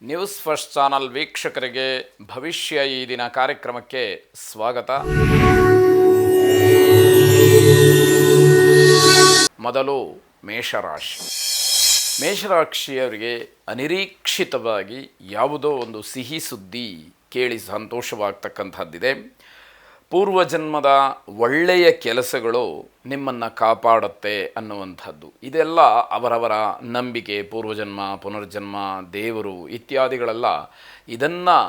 News first channel ವೀಕ್ಷಕರಿಗೆ ಭವಿಷ್ಯ ಈ ದಿನ ಕಾರ್ಯಕ್ರಮಕ್ಕೆ ಸ್ವಾಗತ. ಮೊದಲು ಮೇಷರಾಶಿ. ಮೇಷರಾಶಿಯವರಿಗೆ ಅನಿರೀಕ್ಷಿತವಾಗಿ ಯಾವುದೋ ಒಂದು ಸಿಹಿ ಸುದ್ದಿ ಕೇಳಿ ಸಂತೋಷವಾಗ್ತಕ್ಕಂಥದ್ದಿದೆ. ಪೂರ್ವಜನ್ಮದ ಒಳ್ಳೆಯ ಕೆಲಸಗಳು ನಿಮ್ಮನ್ನು ಕಾಪಾಡುತ್ತೆ ಅನ್ನುವಂಥದ್ದು. ಇದೆಲ್ಲ ಅವರವರ ನಂಬಿಕೆ. ಪೂರ್ವಜನ್ಮ, ಪುನರ್ಜನ್ಮ, ದೇವರು ಇತ್ಯಾದಿಗಳೆಲ್ಲ ಇದನ್ನು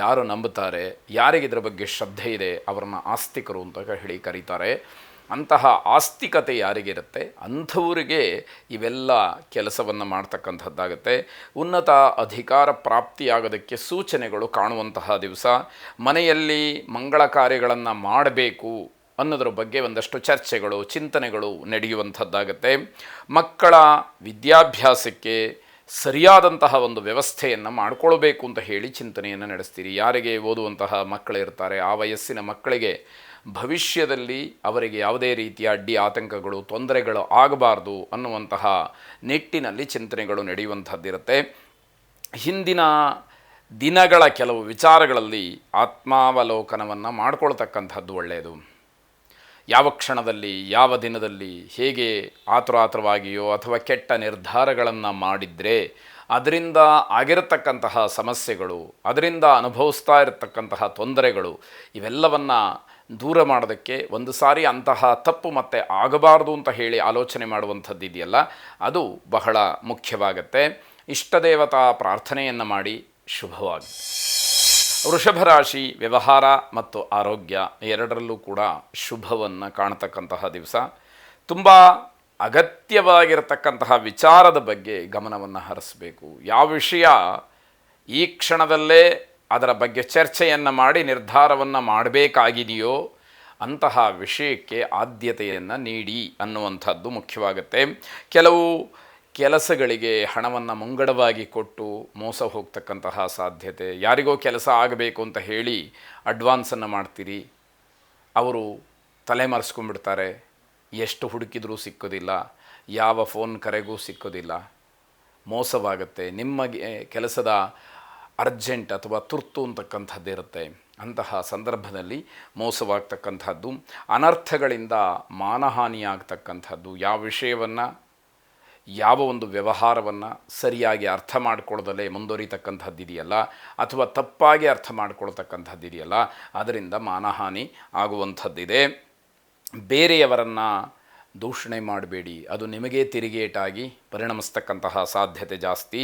ಯಾರು ನಂಬುತ್ತಾರೆ, ಯಾರಿಗೆ ಇದರ ಬಗ್ಗೆ ಶ್ರದ್ಧೆ ಇದೆ, ಅವರನ್ನು ಆಸ್ತಿಕರು ಅಂತ ಹೇಳಿ ಕರೀತಾರೆ. ಅಂತಹ ಆಸ್ತಿಕತೆ ಯಾರಿಗಿರುತ್ತೆ ಅಂಥವರಿಗೆ ಇವೆಲ್ಲ ಕೆಲಸವನ್ನು ಮಾಡ್ತಕ್ಕಂಥದ್ದಾಗುತ್ತೆ. ಉನ್ನತ ಅಧಿಕಾರ ಪ್ರಾಪ್ತಿಯಾಗೋದಕ್ಕೆ ಸೂಚನೆಗಳು ಕಾಣುವಂತಹ ದಿವಸ. ಮನೆಯಲ್ಲಿ ಮಂಗಳ ಕಾರ್ಯಗಳನ್ನು ಮಾಡಬೇಕು ಅನ್ನೋದ್ರ ಬಗ್ಗೆ ಒಂದಷ್ಟು ಚರ್ಚೆಗಳು, ಚಿಂತನೆಗಳು ನಡೆಯುವಂಥದ್ದಾಗುತ್ತೆ. ಮಕ್ಕಳ ವಿದ್ಯಾಭ್ಯಾಸಕ್ಕೆ ಸರಿಯಾದಂತಹ ಒಂದು ವ್ಯವಸ್ಥೆಯನ್ನು ಮಾಡಿಕೊಳ್ಬೇಕು ಅಂತ ಹೇಳಿ ಚಿಂತನೆಯನ್ನು ನಡೆಸ್ತೀರಿ. ಯಾರಿಗೆ ಓದುವಂತಹ ಮಕ್ಕಳಿರ್ತಾರೆ ಆ ವಯಸ್ಸಿನ ಮಕ್ಕಳಿಗೆ ಭವಿಷ್ಯದಲ್ಲಿ ಅವರಿಗೆ ಯಾವುದೇ ರೀತಿಯ ಅಡ್ಡಿ ಆತಂಕಗಳು, ತೊಂದರೆಗಳು ಆಗಬಾರ್ದು ಅನ್ನುವಂತಹ ನಿಟ್ಟಿನಲ್ಲಿ ಚಿಂತನೆಗಳು ನಡೆಯುವಂಥದ್ದಿರುತ್ತೆ. ಹಿಂದಿನ ದಿನಗಳ ಕೆಲವು ವಿಚಾರಗಳಲ್ಲಿ ಆತ್ಮಾವಲೋಕನವನ್ನು ಮಾಡಿಕೊಳ್ತಕ್ಕಂಥದ್ದು ಒಳ್ಳೆಯದು. ಯಾವ ಕ್ಷಣದಲ್ಲಿ, ಯಾವ ದಿನದಲ್ಲಿ ಹೇಗೆ ಆತುರಾತುರವಾಗಿಯೋ ಅಥವಾ ಕೆಟ್ಟ ನಿರ್ಧಾರಗಳನ್ನು ಮಾಡಿದರೆ ಅದರಿಂದ ಆಗಿರತಕ್ಕಂತಹ ಸಮಸ್ಯೆಗಳು, ಅದರಿಂದ ಅನುಭವಿಸ್ತಾ ಇರತಕ್ಕಂತಹ ತೊಂದರೆಗಳು ಇವೆಲ್ಲವನ್ನು ದೂರ ಮಾಡೋದಕ್ಕೆ ಒಂದು ಸಾರಿ ಅಂತಹ ತಪ್ಪು ಮತ್ತೆ ಆಗಬಾರ್ದು ಅಂತ ಹೇಳಿ ಆಲೋಚನೆ ಮಾಡುವಂಥದ್ದು ಇದೆಯಲ್ಲ, ಅದು ಬಹಳ ಮುಖ್ಯವಾಗುತ್ತೆ. ಇಷ್ಟದೇವತಾ ಪ್ರಾರ್ಥನೆಯನ್ನು ಮಾಡಿ ಶುಭವಾಗಿ. ವೃಷಭ ರಾಶಿ. ವ್ಯವಹಾರ ಮತ್ತು ಆರೋಗ್ಯ ಎರಡರಲ್ಲೂ ಕೂಡ ಶುಭವನ್ನು ಕಾಣತಕ್ಕಂತಹ ದಿವಸ. ತುಂಬ ಅಗತ್ಯವಾಗಿರತಕ್ಕಂತಹ ವಿಚಾರದ ಬಗ್ಗೆ ಗಮನವನ್ನು ಹರಿಸಬೇಕು. ಯಾವ ವಿಷಯ ಈ ಕ್ಷಣದಲ್ಲೇ ಅದರ ಬಗ್ಗೆ ಚರ್ಚೆಯನ್ನು ಮಾಡಿ ನಿರ್ಧಾರವನ್ನು ಮಾಡಬೇಕಾಗಿದೆಯೋ ಅಂತಹ ವಿಷಯಕ್ಕೆ ಆದ್ಯತೆಯನ್ನು ನೀಡಿ ಅನ್ನುವಂಥದ್ದು ಮುಖ್ಯವಾಗುತ್ತೆ. ಕೆಲವು ಕೆಲಸಗಳಿಗೆ ಹಣವನ್ನು ಮುಂಗಡವಾಗಿ ಕೊಟ್ಟು ಮೋಸ ಹೋಗ್ತಕ್ಕಂತಹ ಸಾಧ್ಯತೆ. ಯಾರಿಗೋ ಕೆಲಸ ಆಗಬೇಕು ಅಂತ ಹೇಳಿ ಅಡ್ವಾನ್ಸನ್ನು ಮಾಡ್ತೀರಿ, ಅವರು ತಲೆಮರೆಸ್ಕೊಂಡ್ಬಿಡ್ತಾರೆ. ಎಷ್ಟು ಹುಡುಕಿದ್ರೂ ಸಿಕ್ಕೋದಿಲ್ಲ, ಯಾವ ಫೋನ್ ಕರೆಗೂ ಸಿಕ್ಕೋದಿಲ್ಲ, ಮೋಸವಾಗುತ್ತೆ. ನಿಮಗೆ ಕೆಲಸದ ಅರ್ಜೆಂಟ್ ಅಥವಾ ತುರ್ತು ಅಂತಕ್ಕಂಥದ್ದಿರುತ್ತೆ. ಅಂತಹ ಸಂದರ್ಭದಲ್ಲಿ ಮೋಸವಾಗ್ತಕ್ಕಂಥದ್ದು, ಅನರ್ಥಗಳಿಂದ ಮಾನಹಾನಿಯಾಗ್ತಕ್ಕಂಥದ್ದು. ಯಾವ ವಿಷಯವನ್ನು, ಯಾವ ಒಂದು ವ್ಯವಹಾರವನ್ನು ಸರಿಯಾಗಿ ಅರ್ಥ ಮಾಡ್ಕೊಳ್ಳದಲ್ಲೇ ಮುಂದುವರಿತಕ್ಕಂಥದ್ದಿದೆಯಲ್ಲ ಅಥವಾ ತಪ್ಪಾಗಿ ಅರ್ಥ ಮಾಡ್ಕೊಳ್ತಕ್ಕಂಥದ್ದಿದೆಯಲ್ಲ ಅದರಿಂದ ಮಾನಹಾನಿ ಆಗುವಂಥದ್ದಿದೆ. ಬೇರೆಯವರನ್ನು ದೂಷಣೆ ಮಾಡಬೇಡಿ, ಅದು ನಿಮಗೇ ತಿರುಗೇಟಾಗಿ ಪರಿಣಮಿಸ್ತಕ್ಕಂತಹ ಸಾಧ್ಯತೆ ಜಾಸ್ತಿ.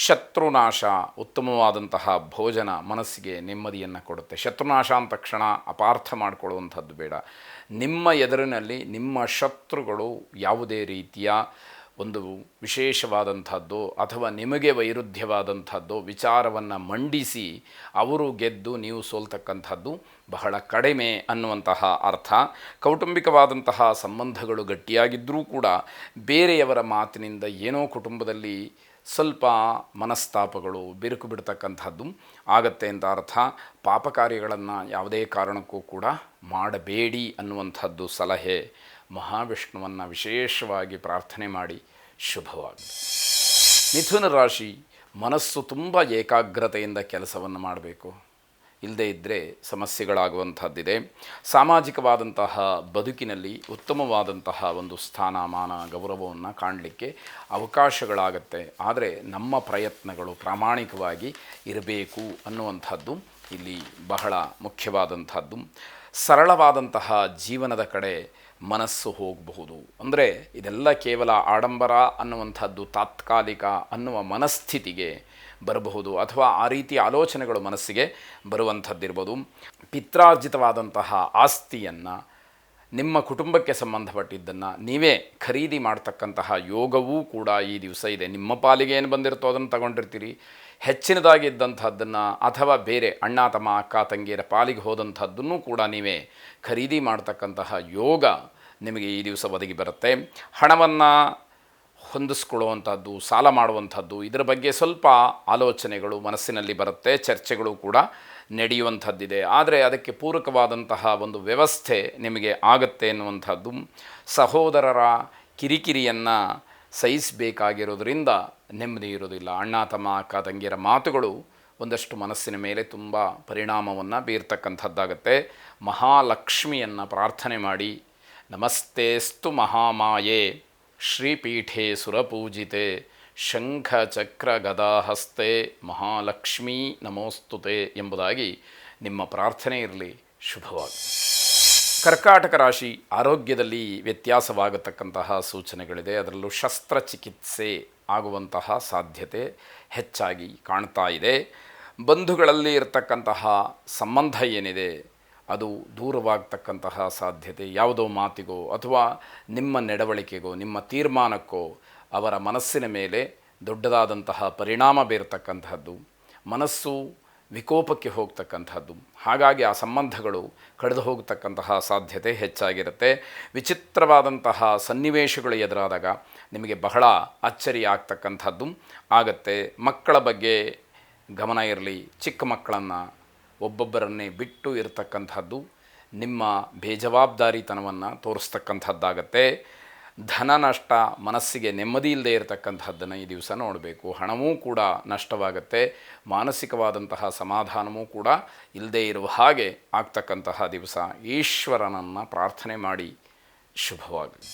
ಶತ್ರುನಾಶ. ಉತ್ತಮವಾದಂತಹ ಭೋಜನ ಮನಸ್ಸಿಗೆ ನೆಮ್ಮದಿಯನ್ನು ಕೊಡುತ್ತೆ. ಶತ್ರುನಾಶ ಅಂದ ತಕ್ಷಣ ಅಪಾರ್ಥ ಮಾಡಿಕೊಳ್ಳುವಂಥದ್ದು ಬೇಡ. ನಿಮ್ಮ ಎದುರಿನಲ್ಲಿ ನಿಮ್ಮ ಶತ್ರುಗಳು ಯಾವುದೇ ರೀತಿಯ ಒಂದು ವಿಶೇಷವಾದಂಥದ್ದು ಅಥವಾ ನಿಮಗೆ ವೈರುಧ್ಯವಾದಂಥದ್ದು ವಿಚಾರವನ್ನು ಮಂಡಿಸಿ ಅವರು ಗೆದ್ದು ನೀವು ಸೋಲ್ತಕ್ಕಂಥದ್ದು ಬಹಳ ಕಡಿಮೆ ಅನ್ನುವಂತಹ ಅರ್ಥ. ಕೌಟುಂಬಿಕವಾದಂತಹ ಸಂಬಂಧಗಳು ಗಟ್ಟಿಯಾಗಿದ್ದರೂ ಕೂಡ ಬೇರೆಯವರ ಮಾತಿನಿಂದ ಏನೋ ಕುಟುಂಬದಲ್ಲಿ ಸ್ವಲ್ಪ ಮನಸ್ತಾಪಗಳು, ಬಿರುಕು ಬಿಡ್ತಕ್ಕಂಥದ್ದು ಆಗತ್ತೆ ಅಂತ ಅರ್ಥ. ಪಾಪ ಕಾರ್ಯಗಳನ್ನು ಯಾವುದೇ ಕಾರಣಕ್ಕೂ ಕೂಡ ಮಾಡಬೇಡಿ ಅನ್ನುವಂಥದ್ದು ಸಲಹೆ. ಮಹಾವಿಷ್ಣುವನ್ನು ವಿಶೇಷವಾಗಿ ಪ್ರಾರ್ಥನೆ ಮಾಡಿ ಶುಭವಾಗಲಿ. ಮಿಥುನ ರಾಶಿ. ಮನಸ್ಸು ತುಂಬ ಏಕಾಗ್ರತೆಯಿಂದ ಕೆಲಸವನ್ನು ಮಾಡಬೇಕು, ಇಲ್ಲದೇ ಇದ್ದರೆ ಸಮಸ್ಯೆಗಳಾಗುವಂಥದ್ದಿದೆ. ಸಾಮಾಜಿಕವಾದಂತಹ ಬದುಕಿನಲ್ಲಿ ಉತ್ತಮವಾದಂತಹ ಒಂದು ಸ್ಥಾನಮಾನ, ಗೌರವವನ್ನು ಕಾಣಲಿಕ್ಕೆ ಅವಕಾಶಗಳಾಗತ್ತೆ. ಆದರೆ ನಮ್ಮ ಪ್ರಯತ್ನಗಳು ಪ್ರಾಮಾಣಿಕವಾಗಿ ಇರಬೇಕು ಅನ್ನುವಂಥದ್ದು ಇಲ್ಲಿ ಬಹಳ ಮುಖ್ಯವಾದಂಥದ್ದು. ಸರಳವಾದಂತಹ ಜೀವನದ ಕಡೆ ಮನಸ್ಸು ಹೋಗಬಹುದು. ಅಂದರೆ ಇದೆಲ್ಲ ಕೇವಲ ಆಡಂಬರ ಅನ್ನುವಂಥದ್ದು ತಾತ್ಕಾಲಿಕ ಅನ್ನುವ ಮನಸ್ಥಿತಿಗೆ ಬರಬಹುದು ಅಥವಾ ಆ ರೀತಿಯ ಆಲೋಚನೆಗಳು ಮನಸ್ಸಿಗೆ ಬರುವಂಥದ್ದಿರ್ಬೋದು. ಪಿತ್ರಾರ್ಜಿತವಾದಂತಹ ಆಸ್ತಿಯನ್ನು, ನಿಮ್ಮ ಕುಟುಂಬಕ್ಕೆ ಸಂಬಂಧಪಟ್ಟಿದ್ದನ್ನು ನೀವೇ ಖರೀದಿ ಮಾಡ್ತಕ್ಕಂತಹ ಯೋಗವೂ ಕೂಡ ಈ ದಿವಸ ಇದೆ. ನಿಮ್ಮ ಪಾಲಿಗೆ ಏನು ಬಂದಿರುತ್ತೋ ಅದನ್ನು ತಗೊಂಡಿರ್ತೀರಿ. ಹೆಚ್ಚಿನದಾಗಿದ್ದಂಥದ್ದನ್ನು ಅಥವಾ ಬೇರೆ ಅಣ್ಣ ತಮ್ಮ ಅಕ್ಕ ತಂಗಿಯರ ಪಾಲಿಗೆ ಹೋದಂಥದ್ದನ್ನು ಕೂಡ ನೀವೇ ಖರೀದಿ ಮಾಡ್ತಕ್ಕಂತಹ ಯೋಗ ನಿಮಗೆ ಈ ದಿವಸ ಒದಗಿ ಬರುತ್ತೆ. ಹಣವನ್ನು ಹೊಂದಿಸ್ಕೊಳ್ಳುವಂಥದ್ದು, ಸಾಲ ಮಾಡುವಂಥದ್ದು, ಇದರ ಬಗ್ಗೆ ಸ್ವಲ್ಪ ಆಲೋಚನೆಗಳು ಮನಸ್ಸಿನಲ್ಲಿ ಬರುತ್ತೆ. ಚರ್ಚೆಗಳು ಕೂಡ ನಡೆಯುವಂಥದ್ದಿದೆ. ಆದರೆ ಅದಕ್ಕೆ ಪೂರಕವಾದಂತಹ ಒಂದು ವ್ಯವಸ್ಥೆ ನಿಮಗೆ ಆಗುತ್ತೆ ಎನ್ನುವಂಥದ್ದು. ಸಹೋದರರ ಕಿರಿಕಿರಿಯನ್ನು ಸಹಿಸಬೇಕಾಗಿರೋದ್ರಿಂದ ನೆಮ್ಮದಿ ಇರೋದಿಲ್ಲ. ಅಣ್ಣ ತಮ್ಮ ಅಕ್ಕ ತಂಗಿಯರ ಮಾತುಗಳು ಒಂದಷ್ಟು ಮನಸ್ಸಿನ ಮೇಲೆ ತುಂಬ ಪರಿಣಾಮವನ್ನು ಬೀರ್ತಕ್ಕಂಥದ್ದಾಗತ್ತೆ. ಮಹಾಲಕ್ಷ್ಮಿಯನ್ನು ಪ್ರಾರ್ಥನೆ ಮಾಡಿ, ನಮಸ್ತೇಸ್ತು ಮಹಾಮಾಯೆ ಶ್ರೀಪೀಠೆ ಸುರಪೂಜಿತೆ ಶಂಖ ಚಕ್ರ ಗದಾಹಸ್ತೆ ಮಹಾಲಕ್ಷ್ಮೀ ನಮೋಸ್ತುತೆ ಎಂಬುದಾಗಿ ನಿಮ್ಮ ಪ್ರಾರ್ಥನೆ ಇರಲಿ. ಶುಭವಾಗಿ. ಕರ್ಕಾಟಕ ರಾಶಿ, ಆರೋಗ್ಯದಲ್ಲಿ ವ್ಯತ್ಯಾಸವಾಗತಕ್ಕಂತಹ ಸೂಚನೆಗಳಿದೆ. ಅದರಲ್ಲೂ ಶಸ್ತ್ರಚಿಕಿತ್ಸೆ ಆಗುವಂತಹ ಸಾಧ್ಯತೆ ಹೆಚ್ಚಾಗಿ ಕಾಣ್ತಾ ಇದೆ. ಬಂಧುಗಳಲ್ಲಿ ಇರತಕ್ಕಂತಹ ಸಂಬಂಧ ಏನಿದೆ ಅದು ದೂರವಾಗತಕ್ಕಂತಹ ಸಾಧ್ಯತೆ. ಯಾವುದೋ ಮಾತಿಗೋ ಅಥವಾ ನಿಮ್ಮ ನಡವಳಿಕೆಗೋ ನಿಮ್ಮ ತೀರ್ಮಾನಕ್ಕೋ ಅವರ ಮನಸ್ಸಿನ ಮೇಲೆ ದೊಡ್ಡದಾದಂತಹ ಪರಿಣಾಮ ಬೀರತಕ್ಕಂತಹದ್ದು, ಮನಸ್ಸು ವಿಕೋಪಕ್ಕೆ ಹೋಗ್ತಕ್ಕಂಥದ್ದು. ಹಾಗಾಗಿ ಆ ಸಂಬಂಧಗಳು ಕಳೆದು ಹೋಗತಕ್ಕಂತಹ ಸಾಧ್ಯತೆ ಹೆಚ್ಚಾಗಿರುತ್ತೆ. ವಿಚಿತ್ರವಾದಂತಹ ಸನ್ನಿವೇಶಗಳು ಎದುರಾದಾಗ ನಿಮಗೆ ಬಹಳ ಅಚ್ಚರಿ ಆಗ್ತಕ್ಕಂಥದ್ದು ಆಗತ್ತೆ. ಮಕ್ಕಳ ಬಗ್ಗೆ ಗಮನ ಇರಲಿ. ಚಿಕ್ಕ ಮಕ್ಕಳನ್ನು ಒಬ್ಬೊಬ್ಬರನ್ನೇ ಬಿಟ್ಟು ಇರತಕ್ಕಂಥದ್ದು ನಿಮ್ಮ ಬೇಜವಾಬ್ದಾರಿತನವನ್ನು ತೋರಿಸ್ತಕ್ಕಂಥದ್ದಾಗತ್ತೆ. ಧನ ನಷ್ಟ, ಮನಸ್ಸಿಗೆ ನೆಮ್ಮದಿ ಇಲ್ಲದೆ ಇರತಕ್ಕಂಥದ್ದನ್ನು ಈ ದಿವಸ ನೋಡಬೇಕು. ಹಣವೂ ಕೂಡ ನಷ್ಟವಾಗುತ್ತೆ. ಮಾನಸಿಕವಾದಂತಹ ಸಮಾಧಾನವೂ ಕೂಡ ಇಲ್ಲದೇ ಇರುವ ಹಾಗೆ ಆಗ್ತಕ್ಕಂತಹ ದಿವಸ. ಈಶ್ವರನನ್ನು ಪ್ರಾರ್ಥನೆ ಮಾಡಿ. ಶುಭವಾಗಲಿ.